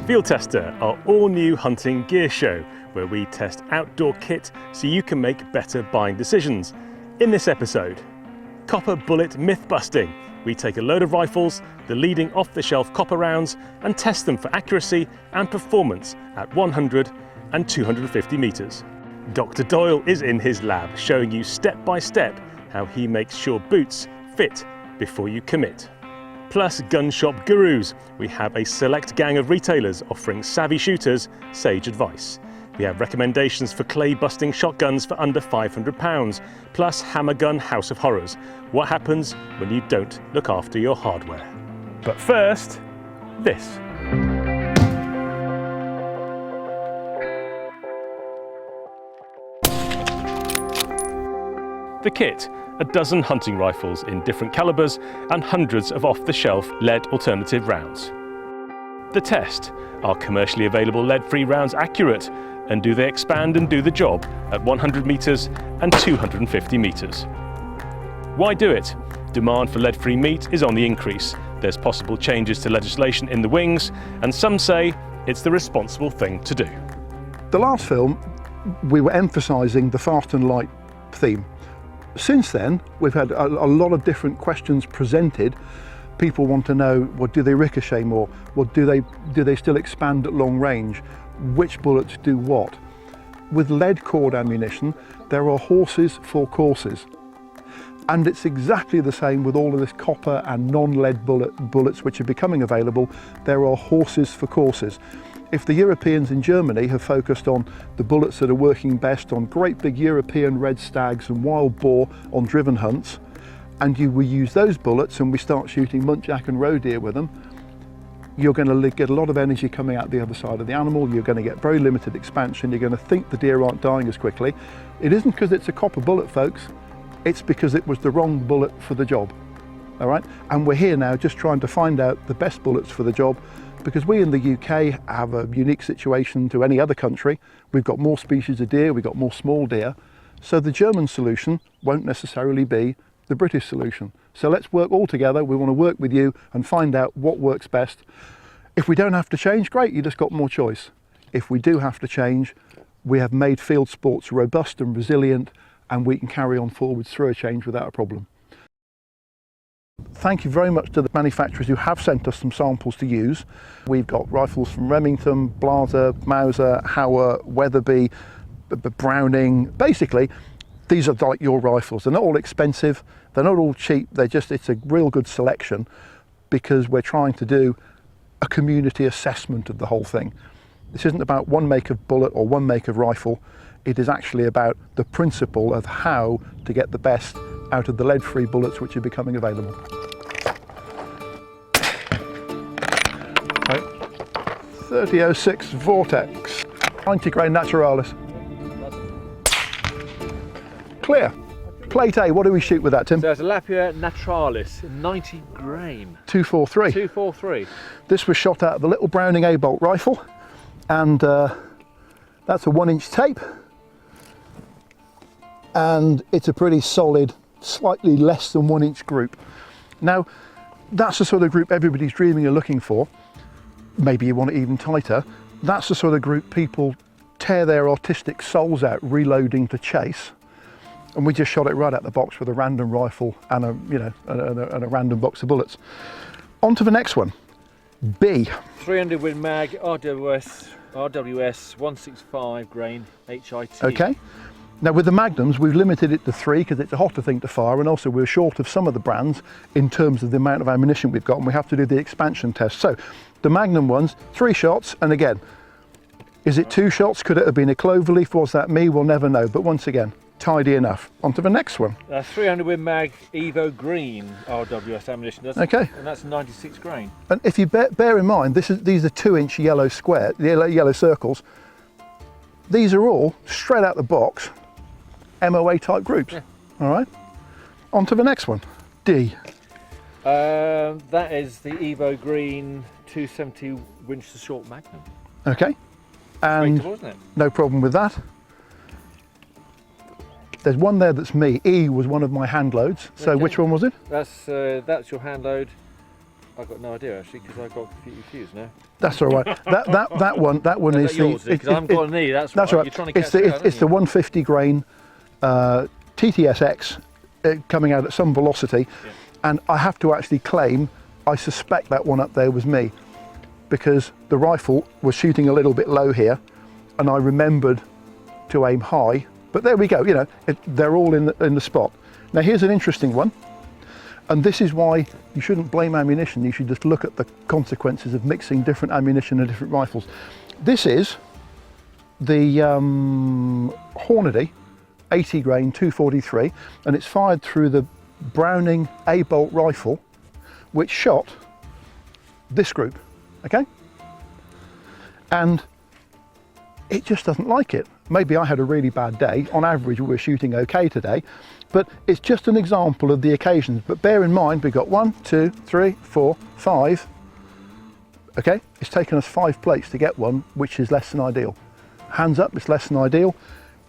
Fieldtester, our all-new hunting gear show, where we test outdoor kit so you can make better buying decisions. In this episode, copper bullet myth busting. We take a load of rifles, the leading off-the-shelf copper rounds, and test them for accuracy and performance at 100 and 250 metres. Dr. Doyle is in his lab, showing you step by step how he makes sure boots fit before you commit. Plus gun shop gurus. We have a select gang of retailers offering savvy shooters sage advice. We have recommendations for clay busting shotguns for under £500, plus hammer gun house of horrors. What happens when you don't look after your hardware? But first, this. The kit, a dozen hunting rifles in different calibers and hundreds of off-the-shelf lead alternative rounds. The test, are commercially available lead-free rounds accurate, and do they expand and do the job at 100 metres and 250 metres? Why do it? Demand for lead-free meat is on the increase. There's possible changes to legislation in the wings, and some say it's the responsible thing to do. The last film, we were emphasising the fast and light theme. Since then, we've had a lot of different questions presented. People want to know, well, do they ricochet more? Well, do they still expand at long range? Which bullets do what? With lead cord ammunition, there are horses for courses. And it's exactly the same with all of this copper and non-lead bullets which are becoming available. There are horses for courses. If the Europeans in Germany have focused on the bullets that are working best on great big European red stags and wild boar on driven hunts, and we use those bullets and we start shooting muntjac and roe deer with them, you're going to get a lot of energy coming out the other side of the animal. You're going to get very limited expansion. You're going to think the deer aren't dying as quickly. It isn't because it's a copper bullet, folks. It's because it was the wrong bullet for the job. All right? And we're here now just trying to find out the best bullets for the job, because we in the UK have a unique situation to any other country. We've got more species of deer, we've got more small deer. So the German solution won't necessarily be the British solution. So let's work all together. We want to work with you and find out what works best. If we don't have to change, great, you just got more choice. If we do have to change, we have made field sports robust and resilient, and we can carry on forwards through a change without a problem. Thank you very much to the manufacturers who have sent us some samples to use. We've got rifles from Remington, Blaser, Mauser, Hauer, Weatherby, Browning. Basically, these are like your rifles. They're not all expensive, they're not all cheap, it's a real good selection, because we're trying to do a community assessment of the whole thing. This isn't about one make of bullet or one make of rifle. It is actually about the principle of how to get the best out of the lead-free bullets which are becoming available. Right. 3006 Vortex, 90 grain Naturalis. Clear. Plate A, what do we shoot with that, Tim? So it's a Lapua Naturalis, 90 grain. 243. 243. This was shot out of the little Browning A-bolt rifle, and that's a 1-inch tape, and it's a pretty solid, slightly less than 1-inch group. Now, that's the sort of group everybody's dreaming of looking for. Maybe you want it even tighter. That's the sort of group people tear their artistic souls out reloading to chase. And we just shot it right out the box with a random rifle and a random box of bullets. On to the next one, B. 300 Win Mag, RWS 165 grain HIT. Okay. Now with the Magnums, we've limited it to 3 because it's a hotter thing to fire, and also we're short of some of the brands in terms of the amount of ammunition we've got, and we have to do the expansion test. So the Magnum ones, 3 shots, and again, is it 2 shots? Could it have been a cloverleaf? Was that me? We'll never know. But once again, tidy enough. On to the next one. 300 Win Mag Evo Green RWS ammunition. Okay. And that's 96 grain. And if you bear in mind, these are 2-inch yellow yellow circles. These are all straight out the box MOA type groups. Yeah. All right. On to the next one. D. That is the Evo Green 270 Winchester Short Magnum. Okay. And isn't it? No problem with that. There's one there that's me. E was one of my hand loads. So okay. Which one was it? That's your hand load. I've got no idea actually, because I've got confused now. That's all right. That one is yours, the. because I haven't got any. That's all right. You're trying to It's the 150 grain TTSX coming out at some velocity, and I have to actually claim I suspect that one up there was me, because the rifle was shooting a little bit low here, and I remembered to aim high. But there we go. You know, they're all in the spot. Now here's an interesting one. And this is why you shouldn't blame ammunition. You should just look at the consequences of mixing different ammunition and different rifles. This is the Hornady 80 grain 243, and it's fired through the Browning A-bolt rifle, which shot this group, okay? And it just doesn't like it. Maybe I had a really bad day. On average, we were shooting okay today, but it's just an example of the occasions. But bear in mind, we've got 1, 2, 3, 4, 5. Okay, it's taken us 5 plates to get one, which is less than ideal. Hands up, it's less than ideal.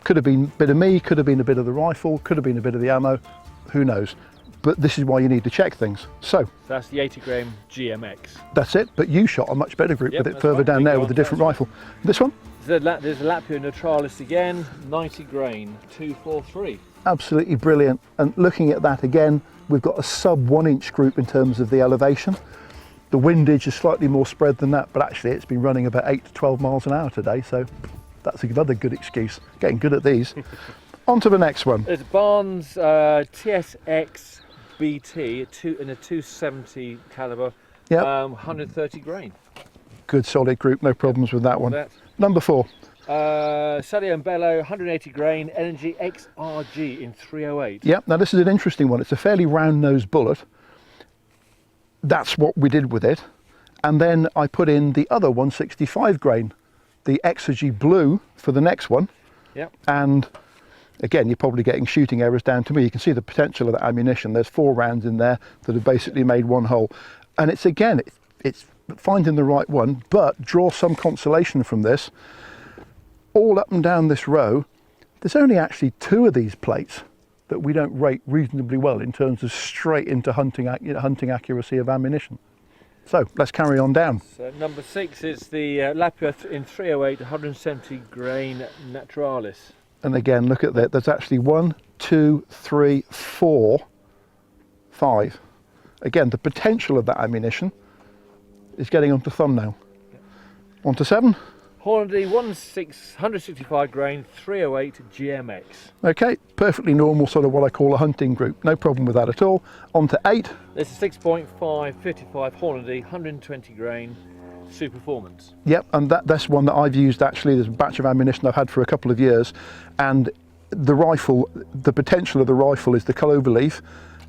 Could have been a bit of me, could have been a bit of the rifle, could have been a bit of the ammo, who knows. But this is why you need to check things. So that's the 80 grain GMX. That's it, but you shot a much better group with it further down there with a different rifle. This one? There's a Lapua Naturalis again, 90 grain 243. Absolutely brilliant. And looking at that again, we've got a sub 1 inch group in terms of the elevation. The windage is slightly more spread than that, but actually it's been running about 8 to 12 miles an hour today, so that's another good excuse. Getting good at these. On to the next one. There's Barnes TSX BT in a 270 caliber, 130 grain. Good solid group, no problems with that one. Number 4. Sadio and Bello 180 grain Energy XRG in 308. Yep, now this is an interesting one. It's a fairly round nosed bullet. That's what we did with it. And then I put in the other 165 grain, the Exergy Blue for the next one. Yep. And again, you're probably getting shooting errors down to me. You can see the potential of that ammunition. There's 4 rounds in there that have basically made one hole. And it's again, it's finding the right one, but draw some consolation from this. All up and down this row, there's only actually 2 of these plates that we don't rate reasonably well in terms of straight into hunting accuracy of ammunition. So let's carry on down. So number 6 is the Lapua in 308 170 grain Naturalis. And again, look at that. There's actually 1, 2, 3, 4, 5. Again, the potential of that ammunition is getting onto thumbnail. Yep. On to 7. Hornady 165 grain 308 GMX. Okay, perfectly normal, sort of what I call a hunting group. No problem with that at all. On to 8. This is 6.5 55 Hornady 120 grain Superformance. Yep, and that's one that I've used actually. There's a batch of ammunition I've had for a couple of years, and the rifle, the potential of the rifle is the clover leaf,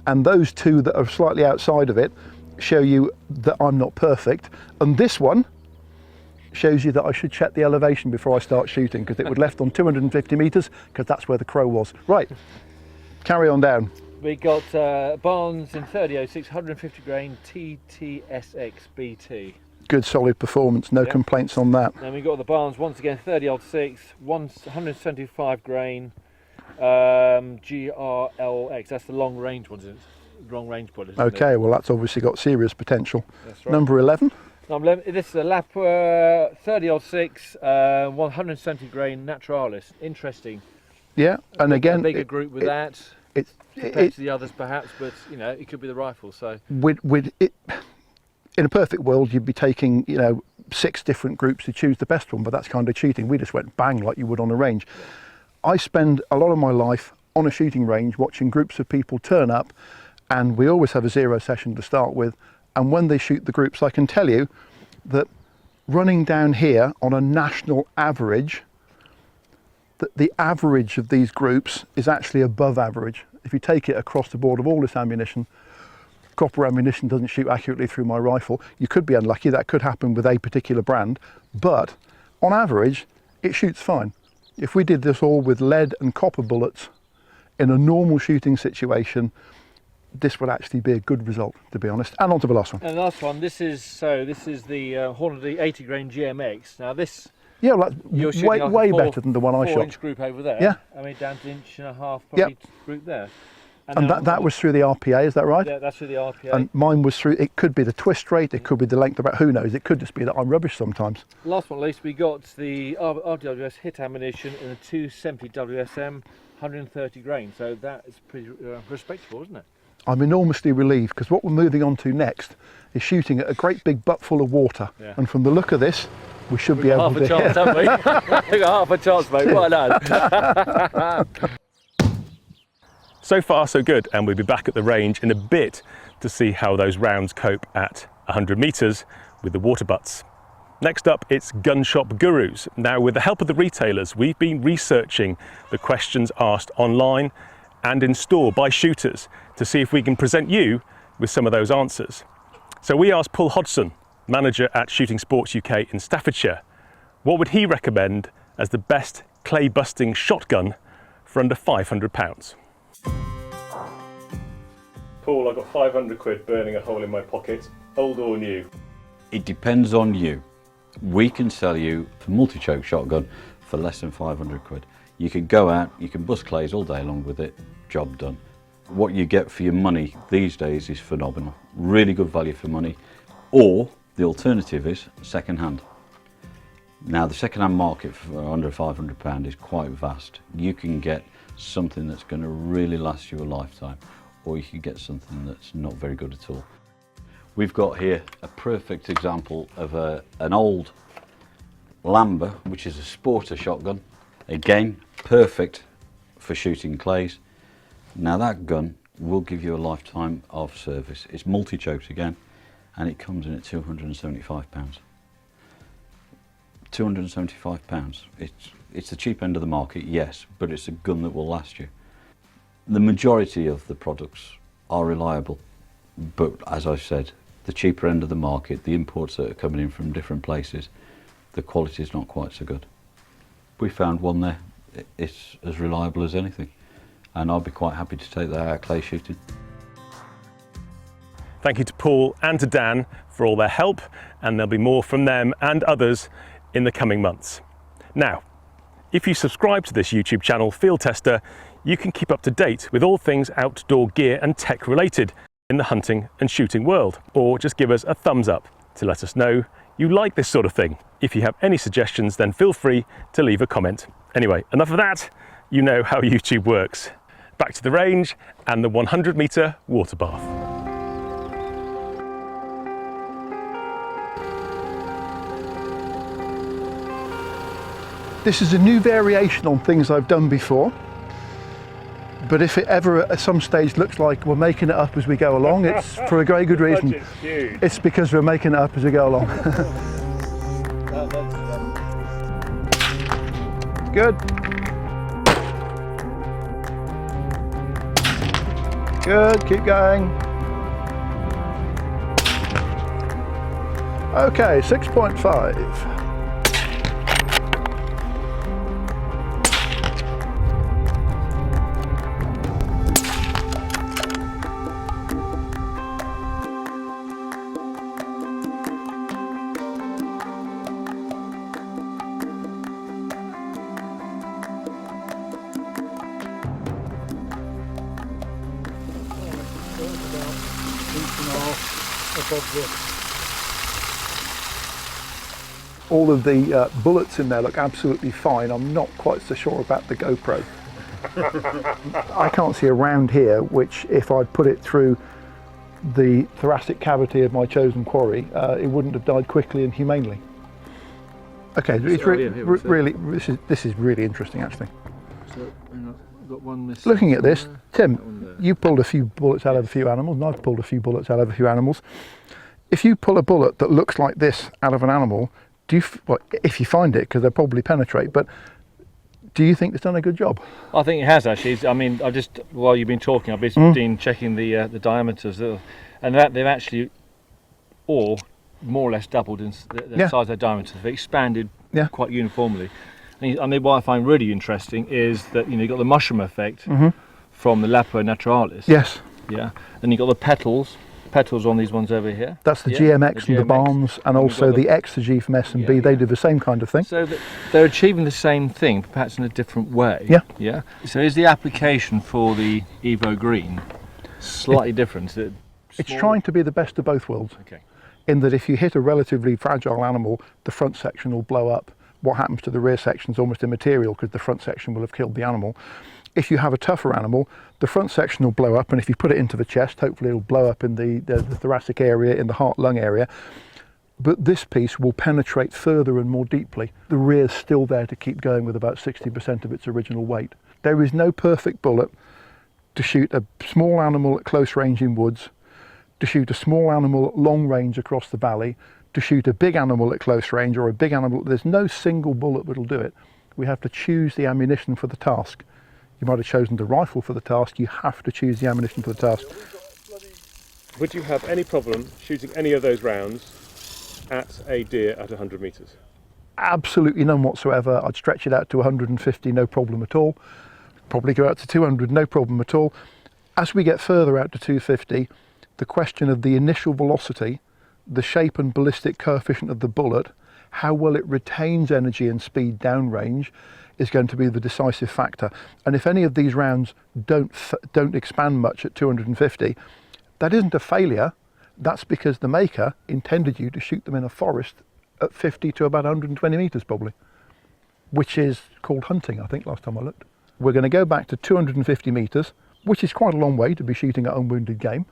and those 2 that are slightly outside of it show you that I'm not perfect. And this one shows you that I should check the elevation before I start shooting, because it was left on 250 metres, because that's where the crow was. Right, carry on down. We got Barnes in 3006 150 grain TTSX BT. Good solid performance, no complaints on that. Then we got the Barnes once again 3006 175 grain GRLX. That's the long range one, isn't it? Long range bullet. Okay, well that's obviously got serious potential. That's right. Number 11. This is a Lapua 3006 170 grain Naturalis. Interesting. Yeah, and again, a bigger group with that. Compared to the others perhaps, but you know, it could be the rifle. So with it, in a perfect world, you'd be taking 6 different groups to choose the best one, but that's kind of cheating. We just went bang like you would on a range. Yeah. I spend a lot of my life on a shooting range watching groups of people turn up, and we always have a 0 session to start with. And when they shoot the groups, I can tell you that running down here on a national average, that the average of these groups is actually above average. If you take it across the board of all this ammunition, copper ammunition doesn't shoot accurately through my rifle. You could be unlucky, that could happen with a particular brand, but on average, it shoots fine. If we did this all with lead and copper bullets in a normal shooting situation, this would actually be a good result, to be honest. And on to the last one. And the last one, this is the Hornady 80 grain GMX. Now this, yeah, well, that's way better than the one I shot. 4 inch group over there. Yeah. I mean, down to 1.5 inch probably group there. And that was through the RPA, is that right? Yeah, that's through the RPA. And mine was through, it could be the twist rate, it could be the length about, who knows, it could just be that I'm rubbish sometimes. Last but not least, we got the RWS hit ammunition in a 270 WSM, 130 grain. So that is pretty respectable, isn't it? I'm enormously relieved because what we're moving on to next is shooting at a great big butt full of water. Yeah. And from the look of this, we should be able to half a chance, haven't we? We've got half a chance, mate. Well done. So far so good, and we'll be back at the range in a bit to see how those rounds cope at 100 metres with the water butts. Next up, it's gun shop gurus. Now, with the help of the retailers, we've been researching the questions asked online and in store by shooters to see if we can present you with some of those answers. So we asked Paul Hodgson, manager at Shooting Sports UK in Staffordshire, what would he recommend as the best clay busting shotgun for under £500? Paul, I've got 500 quid burning a hole in my pocket, old or new? It depends on you. We can sell you a multi-choke shotgun for less than 500 quid. You can go out, you can bust clays all day long with it, job done. What you get for your money these days is phenomenal. Really good value for money. Or the alternative is second hand. Now the second hand market for under £500 is quite vast. You can get something that's going to really last you a lifetime, or you can get something that's not very good at all. We've got here a perfect example of an old Lambert, which is a sporter shotgun. Again, perfect for shooting clays. Now that gun will give you a lifetime of service. It's multi-choked again, and it comes in at £275. £275. It's the cheap end of the market, yes, but it's a gun that will last you. The majority of the products are reliable, but as I've said, the cheaper end of the market, the imports that are coming in from different places, the quality is not quite so good. We found one there, it's as reliable as anything, and I'll be quite happy to take that out clay shooting. Thank you to Paul and to Dan for all their help, and there'll be more from them and others in the coming months. Now, if you subscribe to this YouTube channel, Fieldtester, you can keep up to date with all things outdoor gear and tech related in the hunting and shooting world, or just give us a thumbs up to let us know you like this sort of thing. If you have any suggestions, then feel free to leave a comment. Anyway, enough of that. You know how YouTube works. Back to the range and the 100-metre water bath. This is a new variation on things I've done before, but if it ever at some stage looks like we're making it up as we go along, it's for a very good reason. It's because we're making it up as we go along. Good. Good, keep going. Okay, 6.5. All of the bullets in there look absolutely fine. I'm not quite so sure about the GoPro. I can't see a round here which, if I put it through the thoracic cavity of my chosen quarry, it wouldn't have died quickly and humanely. Okay, it's really, this is really interesting actually. So, hang on, I've got one missing. Looking at this, Tim, you pulled a few bullets out of a few animals, and I've pulled a few bullets out of a few animals. If you pull a bullet that looks like this out of an animal, well, if you find it, because they'll probably penetrate, but do you think it's done a good job? I think it has actually. I mean, while you've been talking, I've been checking the diameters, and that they've actually all more or less doubled in the size of their diameters. They've expanded quite uniformly. And I mean, what I find really interesting is that you've got the mushroom effect from the Lapo naturalis. Yes. Yeah. Then you've got the petals petals on these ones over here. That's the Yeah, GMX and the GMX. Barnes, and we've also got the Exergy from S&B. Yeah, They yeah. do the same kind of thing. So they're achieving the same thing, perhaps in a different way. Yeah. Yeah. So is the application for the Evo Green slightly different? It's trying to be the best of both worlds, Okay. in that if you hit a relatively fragile animal, the front section will blow up. What happens to the rear section is almost immaterial because the front section will have killed the animal. If you have a tougher animal, the front section will blow up, and if you put it into the chest, hopefully it'll blow up in the thoracic area, in the heart-lung area. But this piece will penetrate further and more deeply. The rear's still there to keep going with about 60% of its original weight. There is no perfect bullet to shoot a small animal at close range in woods, to shoot a small animal at long range across the valley, to shoot a big animal at close range, or a big animal. There's no single bullet that'll do it. We have to choose the ammunition for the task. You might have chosen the rifle for the task. You have to choose the ammunition for the task. Would you have any problem shooting any of those rounds at a deer at 100 metres? Absolutely none whatsoever. I'd stretch it out to 150, no problem at all. Probably go out to 200, no problem at all. As we get further out to 250, the question of the initial velocity, the shape and ballistic coefficient of the bullet, how well it retains energy and speed downrange, is going to be the decisive factor. And if any of these rounds don't expand much at 250, that isn't a failure. That's because the maker intended you to shoot them in a forest at 50 to about 120 metres probably, which is called hunting, I think, last time I looked. We're going to go back to 250 metres, which is quite a long way to be shooting at unwounded game.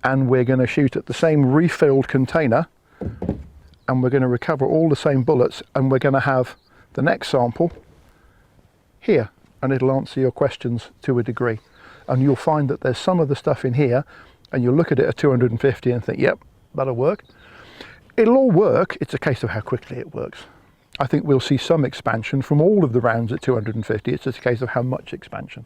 And we're going to shoot at the same refilled container, and we're going to recover all the same bullets, and we're going to have the next sample here, and it'll answer your questions to a degree. And you'll find that there's some of the stuff in here, and you'll look at it at 250 and think, yep, that'll work. It'll all work, it's a case of how quickly it works. I think we'll see some expansion from all of the rounds at 250, it's just a case of how much expansion.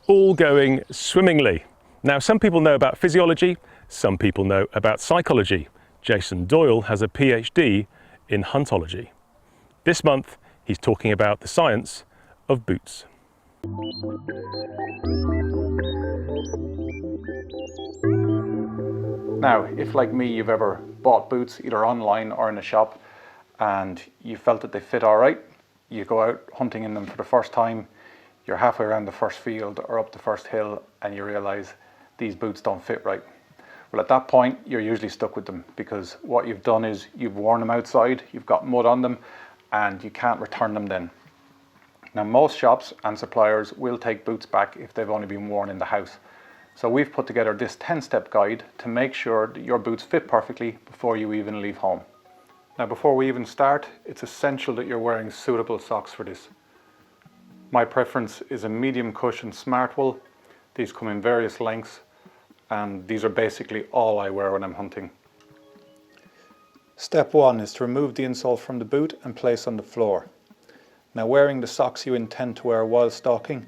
All going swimmingly. Now, some people know about physiology, some people know about psychology. Jason Doyle has a PhD in huntology. This month, he's talking about the science of boots. Now, if like me, you've ever bought boots either online or in a shop and you felt that they fit all right, you go out hunting in them for the first time, you're halfway around the first field or up the first hill and you realize these boots don't fit right. Well, at that point, you're usually stuck with them because what you've done is you've worn them outside, you've got mud on them, and you can't return them then. Now, most shops and suppliers will take boots back if they've only been worn in the house. So we've put together this 10-step guide to make sure that your boots fit perfectly before you even leave home. Now, before we even start, it's essential that you're wearing suitable socks for this. My preference is a medium cushion smart wool. These come in various lengths, and these are basically all I wear when I'm hunting. Step 1 is to remove the insole from the boot and place on the floor. Now, wearing the socks you intend to wear while stalking,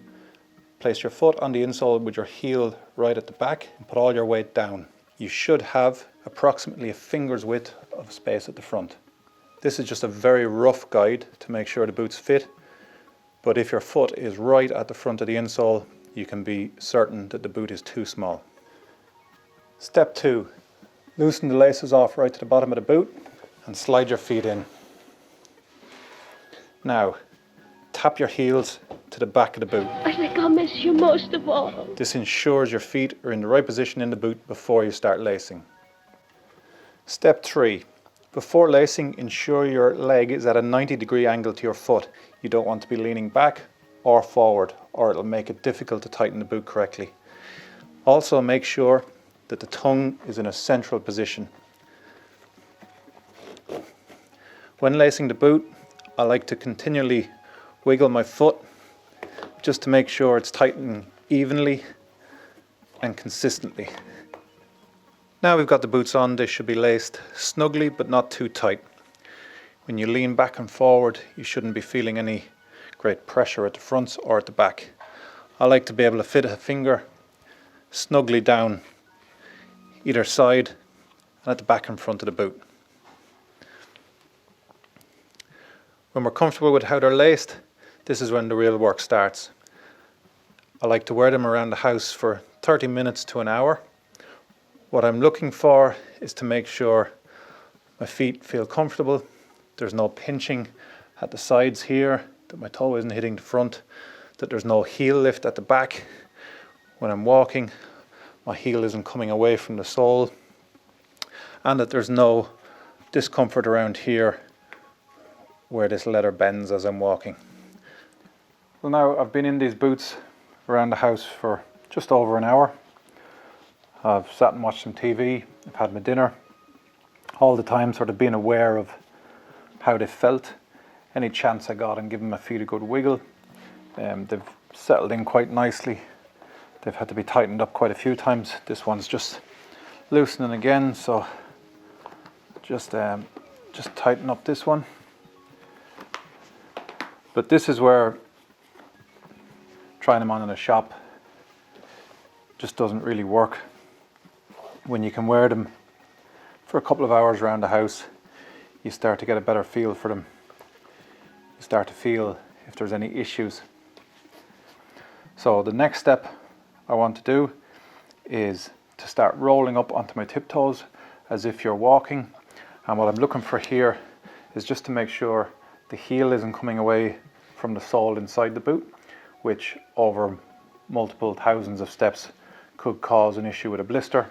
place your foot on the insole with your heel right at the back and put all your weight down. You should have approximately a finger's width of space at the front. This is just a very rough guide to make sure the boots fit, but if your foot is right at the front of the insole, you can be certain that the boot is too small. Step 2, loosen the laces off right to the bottom of the boot and slide your feet in. Now, tap your heels to the back of the boot. I think I'll miss you most of all. This ensures your feet are in the right position in the boot before you start lacing. Step 3, before lacing, ensure your leg is at a 90-degree angle to your foot. You don't want to be leaning back or forward, or it'll make it difficult to tighten the boot correctly. Also, make sure that the tongue is in a central position. When lacing the boot, I like to continually wiggle my foot just to make sure it's tightened evenly and consistently. Now we've got the boots on, they should be laced snugly but not too tight. When you lean back and forward, you shouldn't be feeling any great pressure at the front or at the back. I like to be able to fit a finger snugly down either side and at the back and front of the boot. When we're comfortable with how they're laced, this is when the real work starts. I like to wear them around the house for 30 minutes to an hour. What I'm looking for is to make sure my feet feel comfortable. There's no pinching at the sides here, that my toe isn't hitting the front, that there's no heel lift at the back. When I'm walking, my heel isn't coming away from the sole, and that there's no discomfort around here where this leather bends as I'm walking. Well, now I've been in these boots around the house for just over an hour. I've sat and watched some TV, I've had my dinner, all the time sort of being aware of how they felt. Any chance I got and giving my feet a good wiggle. They've settled in quite nicely. They've had to be tightened up quite a few times. This one's just loosening again, so just tighten up this one. But this is where trying them on in a shop just doesn't really work. When you can wear them for a couple of hours around the house, you start to get a better feel for them. You start to feel if there's any issues. So the next step I want to do is to start rolling up onto my tiptoes as if you're walking. And what I'm looking for here is just to make sure the heel isn't coming away from the sole inside the boot, which over multiple thousands of steps could cause an issue with a blister.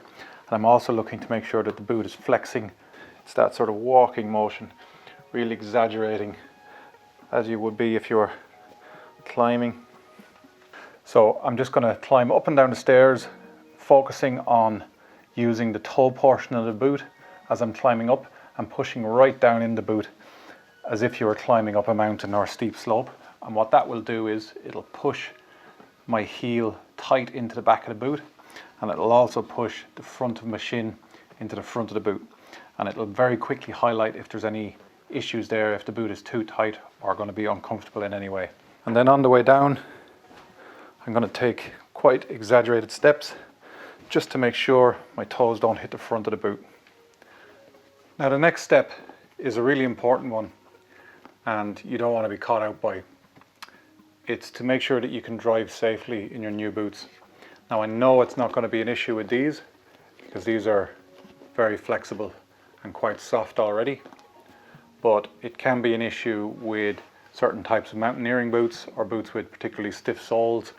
And I'm also looking to make sure that the boot is flexing. It's that sort of walking motion, really exaggerating as you would be if you were climbing. So I'm just going to climb up and down the stairs, focusing on using the toe portion of the boot as I'm climbing up and pushing right down in the boot as if you were climbing up a mountain or a steep slope. And what that will do is it'll push my heel tight into the back of the boot, and it'll also push the front of my shin into the front of the boot. And it'll very quickly highlight if there's any issues there, if the boot is too tight or going to be uncomfortable in any way. And then on the way down, I'm going to take quite exaggerated steps just to make sure my toes don't hit the front of the boot. Now the next step is a really important one, and you don't want to be caught out by. It's to make sure that you can drive safely in your new boots. Now I know it's not going to be an issue with these because these are very flexible and quite soft already, but it can be an issue with certain types of mountaineering boots or boots with particularly stiff soles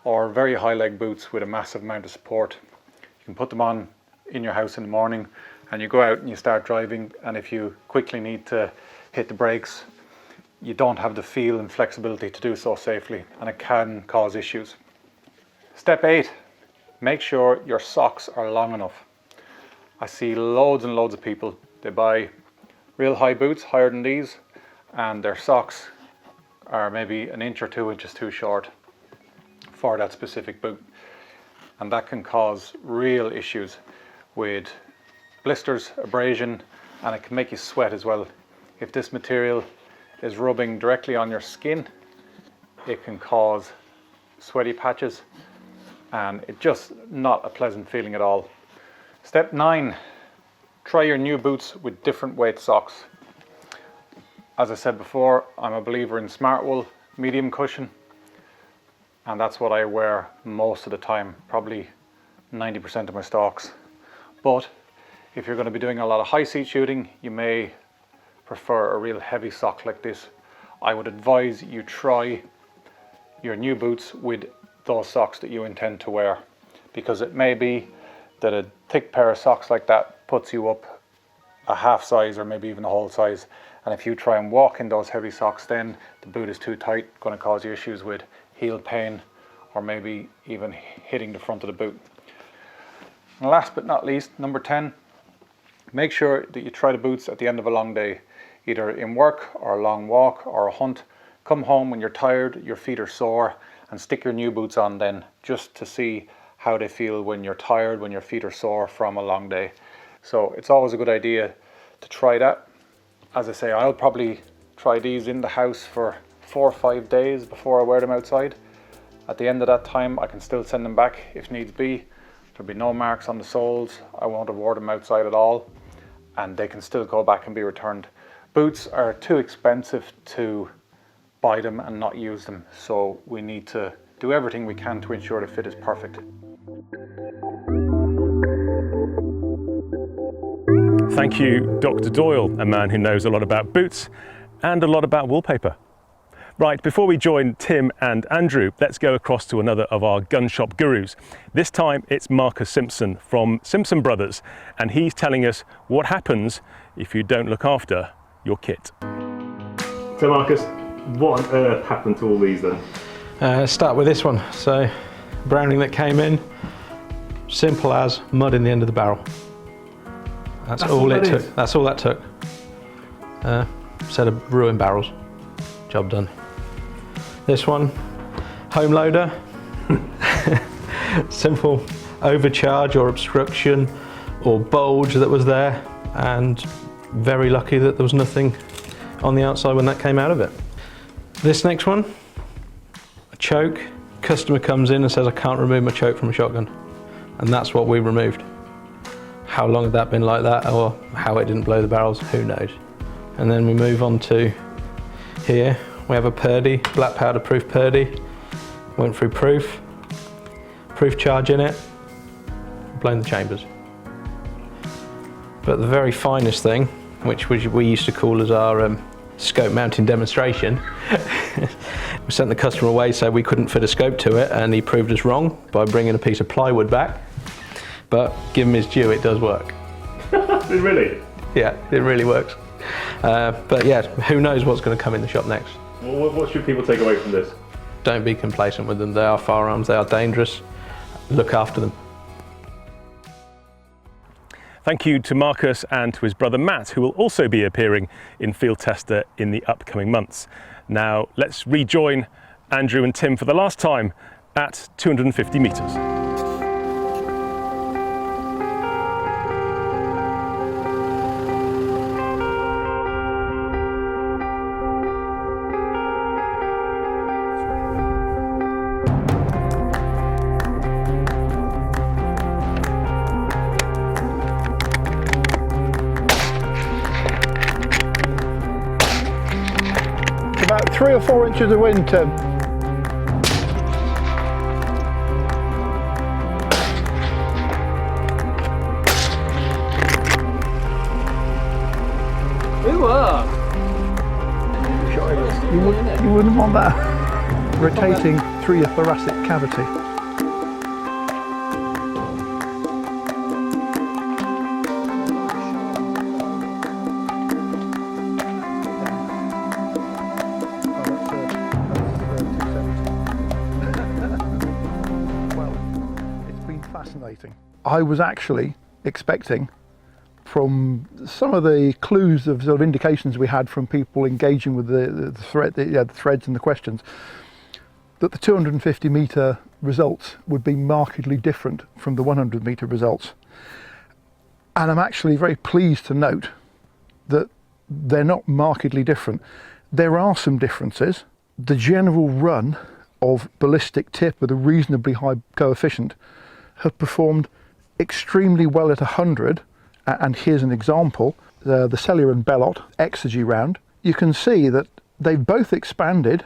or very high leg boots with a massive amount of support. You can put them on in your house in the morning and you go out and you start driving, and if you quickly need to hit the brakes, you don't have the feel and flexibility to do so safely, and it can cause issues. Step 8, make sure your socks are long enough. I see loads and loads of people, they buy real high boots, higher than these, and their socks are maybe an inch or 2 inches too short for that specific boot. And that can cause real issues with blisters, abrasion, and it can make you sweat as well. If this material is rubbing directly on your skin, it can cause sweaty patches, and it's just not a pleasant feeling at all. Step 9, try your new boots with different weight socks. As I said before, I'm a believer in smart wool, medium cushion, and that's what I wear most of the time, probably 90% of my socks. But if you're going to be doing a lot of high seat shooting, you may prefer a real heavy sock like this. I would advise you try your new boots with those socks that you intend to wear, because it may be that a thick pair of socks like that puts you up a half size or maybe even a whole size, and if you try and walk in those heavy socks, then the boot is too tight, going to cause you issues with heel pain or maybe even hitting the front of the boot. And last but not least, number 10, make sure that you try the boots at the end of a long day, either in work or a long walk or a hunt. Come home when you're tired, your feet are sore, and stick your new boots on then, just to see how they feel when you're tired, when your feet are sore from a long day. So it's always a good idea to try that. As I say, I'll probably try these in the house for 4 or 5 days before I wear them outside. At the end of that time, I can still send them back if needs be. There'll be no marks on the soles. I won't have worn them outside at all, and they can still go back and be returned. Boots are too expensive to buy them and not use them, so we need to do everything we can to ensure the fit is perfect. Thank you, Dr. Doyle, a man who knows a lot about boots and a lot about wallpaper. Right, before we join Tim and Andrew, let's go across to another of our gun shop gurus. This time it's Marcus Simpson from Simpson Brothers, and he's telling us what happens if you don't look after your kit. So Marcus, what on earth happened to all these then? Let's start with this one. So, browning that came in, simple as mud in the end of the barrel. That's all it took. That's all that took. Set of ruined barrels. Job done. This one, home loader. Simple overcharge or obstruction or bulge that was there, and very lucky that there was nothing on the outside when that came out of it. This next one, a choke. Customer comes in and says, I can't remove my choke from a shotgun. And that's what we removed. How long had that been like that, or how it didn't blow the barrels, who knows. And then we move on to here. We have a Purdy, black powder proof Purdy. Went through proof charge in it, blown the chambers. But the very finest thing, which we used to call as our scope mounting demonstration, we sent the customer away so we couldn't fit a scope to it, and he proved us wrong by bringing a piece of plywood back. But give him his due, it does work. Really? Yeah, it really works. But yeah, who knows what's going to come in the shop next. Well, what should people take away from this? Don't be complacent with them. They are firearms, they are dangerous. Look after them. Thank you to Marcus and to his brother Matt, who will also be appearing in Fieldtester in the upcoming months. Now let's rejoin Andrew and Tim for the last time at 250 metres. About 3 or 4 inches of wind, Tim. You wouldn't want that rotating through your thoracic cavity. Fascinating. I was actually expecting, from some of the clues of sort of indications we had from people engaging with the threads and the questions, that the 250 metre results would be markedly different from the 100 metre results. And I'm actually very pleased to note that they're not markedly different. There are some differences. The general run of ballistic tip with a reasonably high coefficient have performed extremely well at 100, and here's an example, the Cellier and Bellot Exergy round. You can see that they've both expanded,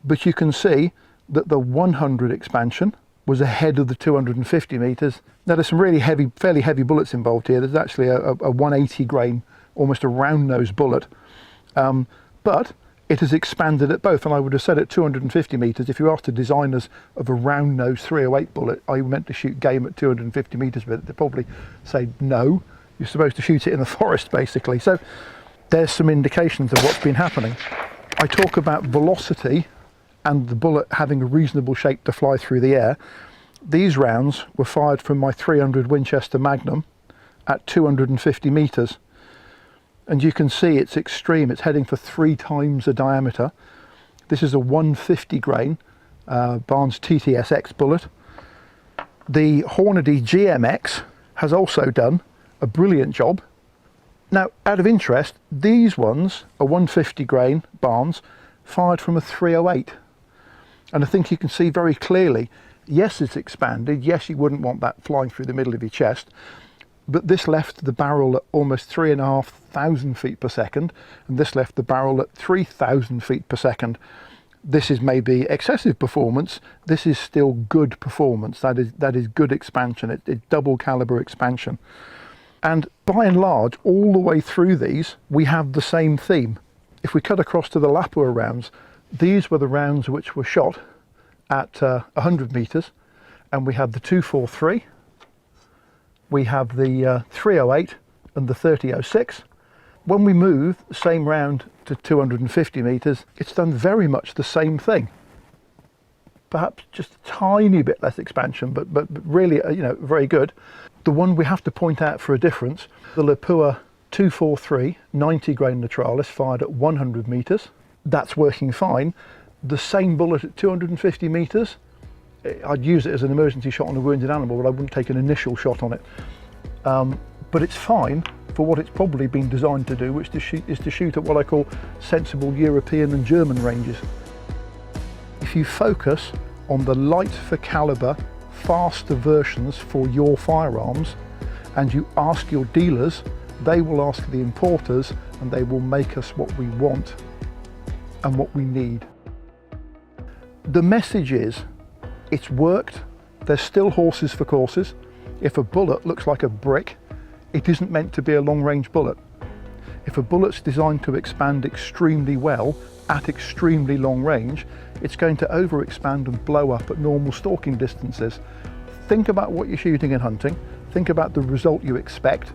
but you can see that the 100 expansion was ahead of the 250 metres. Now there's some really heavy, fairly heavy bullets involved here. There's actually a 180 grain, almost a round nose bullet, but it has expanded at both, and I would have said at 250 metres, if you asked the designers of a round nose 308 bullet, are you meant to shoot game at 250 metres with it? They'd probably say no, you're supposed to shoot it in the forest basically. So there's some indications of what's been happening. I talk about velocity and the bullet having a reasonable shape to fly through the air. These rounds were fired from my 300 Winchester Magnum at 250 metres. And you can see it's extreme. It's heading for 3 times the diameter. This is a 150 grain Barnes TTSX bullet. The Hornady GMX has also done a brilliant job. Now, out of interest, these ones are 150 grain Barnes fired from a 308. And I think you can see very clearly, yes, it's expanded. Yes, you wouldn't want that flying through the middle of your chest. But this left the barrel at almost 3,500 feet per second, and this left the barrel at 3,000 feet per second. This is maybe excessive performance. This is still good performance. That is good expansion. It's double caliber expansion. And by and large, all the way through these, we have the same theme. If we cut across to the Lapua rounds, these were the rounds which were shot at 100 metres, and we have the 243, we have the 308 and the 3006. When we move the same round to 250 metres, it's done very much the same thing. Perhaps just a tiny bit less expansion, but really, you know, very good. The one we have to point out for a difference, the Lapua 243 90 grain Naturalis fired at 100 metres. That's working fine. The same bullet at 250 metres, I'd use it as an emergency shot on a wounded animal, but I wouldn't take an initial shot on it. But it's fine for what it's probably been designed to do, which is to shoot at what I call sensible European and German ranges. If you focus on the light for calibre, faster versions for your firearms, and you ask your dealers, they will ask the importers, and they will make us what we want and what we need. The message is, it's worked. There's still horses for courses. If a bullet looks like a brick, it isn't meant to be a long-range bullet. If a bullet's designed to expand extremely well at extremely long range, it's going to overexpand and blow up at normal stalking distances. Think about what you're shooting and hunting. Think about the result you expect.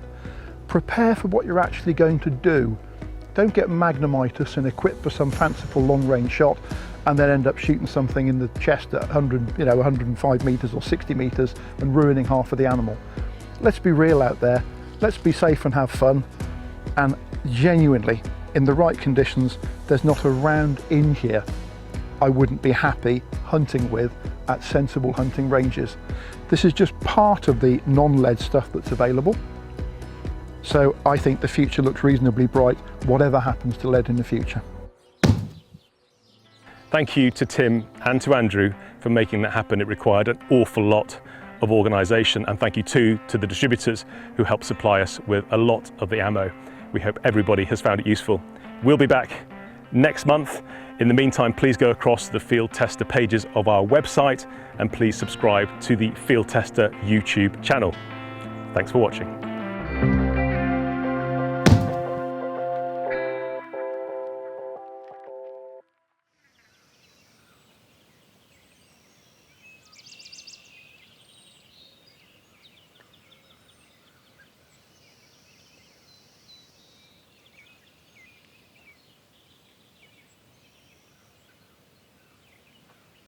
Prepare for what you're actually going to do. Don't get magnamitis and equip for some fanciful long-range shot and then end up shooting something in the chest at 105 metres or 60 metres and ruining half of the animal. Let's be real out there. Let's be safe and have fun. And genuinely, in the right conditions, there's not a round in here I wouldn't be happy hunting with at sensible hunting ranges. This is just part of the non-lead stuff that's available. So I think the future looks reasonably bright, whatever happens to lead in the future. Thank you to Tim and to Andrew for making that happen. It required an awful lot of organisation, and thank you too to the distributors who helped supply us with a lot of the ammo. We hope everybody has found it useful. We'll be back next month. In the meantime, please go across the Fieldtester pages of our website and please subscribe to the Fieldtester YouTube channel. Thanks for watching.